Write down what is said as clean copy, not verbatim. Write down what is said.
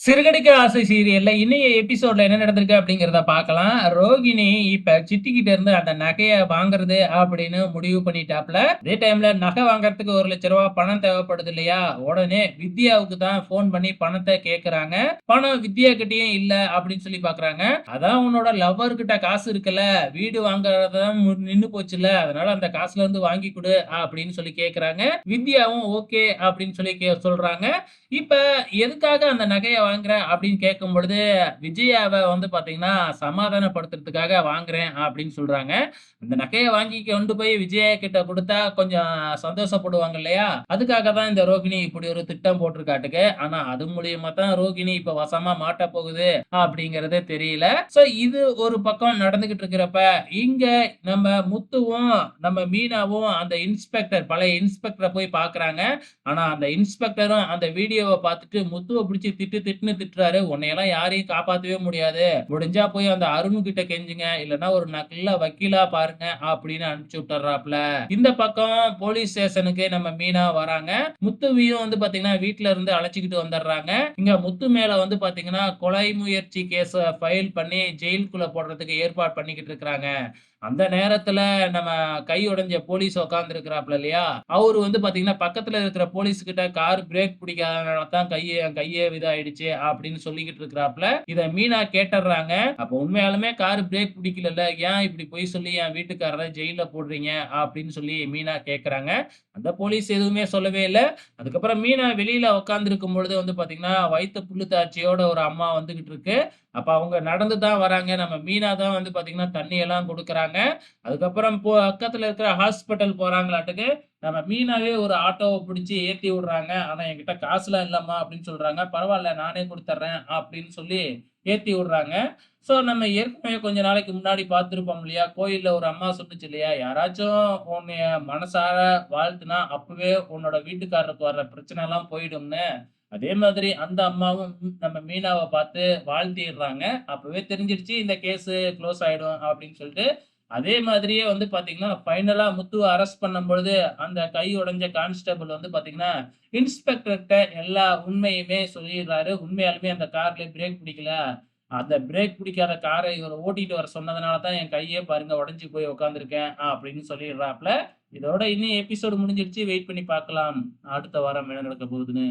சிறுகடிக்க ஆசை சீரியல்ல இன்னைய எபிசோட்ல என்ன நடந்திருக்கு அப்படிங்கிறத பார்க்கலாம். ரோகிணி இப்ப சித்திக்கிட்ட இருந்து அந்த நகைய வாங்குறது அப்படின்னு முடிவு பண்ணிட்டாப்ல. அதே டைம்ல நகை வாங்குறதுக்கு ரூ. 1,00,000 பணம் தேவைப்படுது இல்லையா? உடனே வித்யாவுக்கு தான் ஃபோன் பண்ணி பணத்த கேட்கறாங்க. பணம் வித்யா கிட்டயும் இல்ல அப்படின்னு சொல்லி பார்க்குறாங்க. அதான் உன்னோட லவ்வர் கிட்ட காசு இருக்குல்ல, வீடு வாங்குறது தான் நின்னு போச்சுல்ல, அதனால அந்த காசுல இருந்து வாங்கி குடு அப்படின்னு சொல்லி கேட்கறாங்க. வித்யாவும் ஓகே அப்படின்னு சொல்லி சொல்றாங்க. இப்ப எதுக்காக அந்த நகைய வாங்குறேன் அப்படின்னு கேட்கும்பொழுது, விஜயாவ வந்து பார்த்தீங்கன்னா, சமாதானப்படுத்துறதுக்காக வாங்குறேன் அப்படின்னு சொல்றாங்க. அந்த நகைய வாங்கி கொண்டு போய் விஜயா கிட்ட குடுத்தா கொஞ்சம் சந்தோஷப்படுவாங்க இல்லையா? அதுக்காக தான் இந்த ரோகிணி இப்படி ஒரு திட்டம் போட்டிருக்காட்டுக்கு. ஆனா அது மூலியமா தான் ரோகிணி இப்ப வசமா மாட்டப் போகுது அப்படிங்கிறது தெரியல. சோ இது ஒரு பக்கம் நடந்துகிட்டு இருக்கிறப்ப, இங்க நம்ம முத்துவும், நம்ம மீனாவும் அந்த இன்ஸ்பெக்டர் பழைய இன்ஸ்பெக்டர போய் பார்க்குறாங்க. ஆனா அந்த இன்ஸ்பெக்டரும் அந்த வீடியோவ பார்த்துட்டு முத்துவ பிடிச்சு திட்டுன்னு திட்டுறாரு. "உன்னையெல்லாம் யாரையும் காப்பாத்தவே முடியாது. முடிஞ்சா போய் அந்த அருண் கிட்ட கெஞ்சுங்க. இல்லன்னா ஒரு நல்ல வக்கீலா பாருங்க" அப்படின்னு அனுப்பிச்சு விட்டுர்றாப்ல. இந்த பக்கம் போலீஸ் ஸ்டேஷனுக்கு நம்ம மீனா வராங்க. முத்துவையும் வந்து பாத்தீங்கன்னா வீட்ல இருந்து அழைச்சுக்கிட்டு வந்துடுறாங்க. இங்க முத்து மேல வந்து பாத்தீங்கன்னா கொலை முயற்சி கேஸ ஃபைல் பண்ணி ஜெயிலுக்குள்ள போடுறதுக்கு ஏற்பாடு பண்ணிக்கிட்டு இருக்கிறாங்க. அந்த நேரத்துல நம்ம கை உடைஞ்ச போலீஸ் உட்கார்ந்திருக்கிறாப்ல இல்லையா? அவரு வந்து பாத்தீங்கன்னா, பக்கத்துல இருக்கிற போலீஸ் கிட்ட கார் பிரேக் பிடிக்காதனால தான் என் கையே இதாயிடுச்சு அப்படின்னு சொல்லிக்கிட்டு இருக்கிறாப்ல. இத மீனா கேட்டர்றாங்க. அப்ப உண்மையாலுமே கார் பிரேக் பிடிக்கலல்ல, ஏன் இப்படி பொய் சொல்லி என் வீட்டுக்காரர ஜெயில்ல போடுறீங்க? அப்படின்னு சொல்லி மீனா கேட்கறாங்க. அந்த போலீஸ் எதுவுமே சொல்லவே இல்ல. அதுக்கப்புறம் மீனா வெளியில உட்கார்ந்திருக்கும் பொழுது வந்து பாத்தீங்கன்னா, வயித்த புண்ணு தாச்சியோட ஒரு அம்மா வந்துகிட்டு இருக்கு. அப்ப அவங்க நடந்து தான் வராங்க. நம்ம மீனா தான் வந்து பாத்தீங்கன்னா, தண்ணி எல்லாம் குடுக்குறாங்க. அதுக்கப்புறம் பக்கத்துல இருக்கிற ஹாஸ்பிட்டல் போறாங்களாட்டுக்கு. நம்ம மீனாவே ஒரு ஆட்டோவ புடிச்சு ஏத்தி விடுறாங்க. ஆனா, "என்கிட்ட காசுலாம் இல்லம்மா" அப்படின்னு சொல்றாங்க. "பரவால்ல நானே குடுத்துர்றேன்" அப்படின்னு சொல்லி ஏத்தி விடுறாங்க. ஸோ நம்ம ஏற்கனவே கொஞ்ச நாளைக்கு முன்னாடி பார்த்திருப்போம் இல்லையா? கோயில்ல ஒரு அம்மா சொன்னுச்சு இல்லையா? "யாராச்சும் உன்னைய மனசார வாழ்த்துனா, அப்பவே உன்னோட வீட்டுக்காரருக்கு வர்ற பிரச்சனைலாம் போயிடும்னு." அதே மாதிரி அந்த அம்மாவும் நம்ம மீனாவ பார்த்து வாழ்த்திர்றாங்க. அப்பவே தெரிஞ்சிருச்சு இந்த கேஸு குளோஸ் ஆயிடும் அப்படின்னு சொல்லிட்டு. அதே மாதிரியே வந்து பார்த்தீங்கன்னா, ஃபைனலா முத்துவ அரெஸ்ட் பண்ணும்பொழுது, அந்த கை உடைஞ்ச கான்ஸ்டபிள் வந்து பார்த்தீங்கன்னா, இன்ஸ்பெக்டர்ட்ட எல்லா உண்மையுமே சொல்லிர்றாரு. உண்மையாலுமே அந்த கார்ல பிரேக் பிடிக்கல. அந்த பிரேக் பிடிக்காத கார இவரு ஓட்டிட்டு வர சொன்னதுனால தான் என் கையே பாருங்க உடைஞ்சு போய் உட்கார்ந்துருக்கேன் அப்படின்னு சொல்லிர்றாப்ல. இதோட இன்னும் எபிசோடு முடிஞ்சிருச்சு. வெயிட் பண்ணி பார்க்கலாம். அடுத்த வாரம் என்ன நடக்க போகுதுன்னு.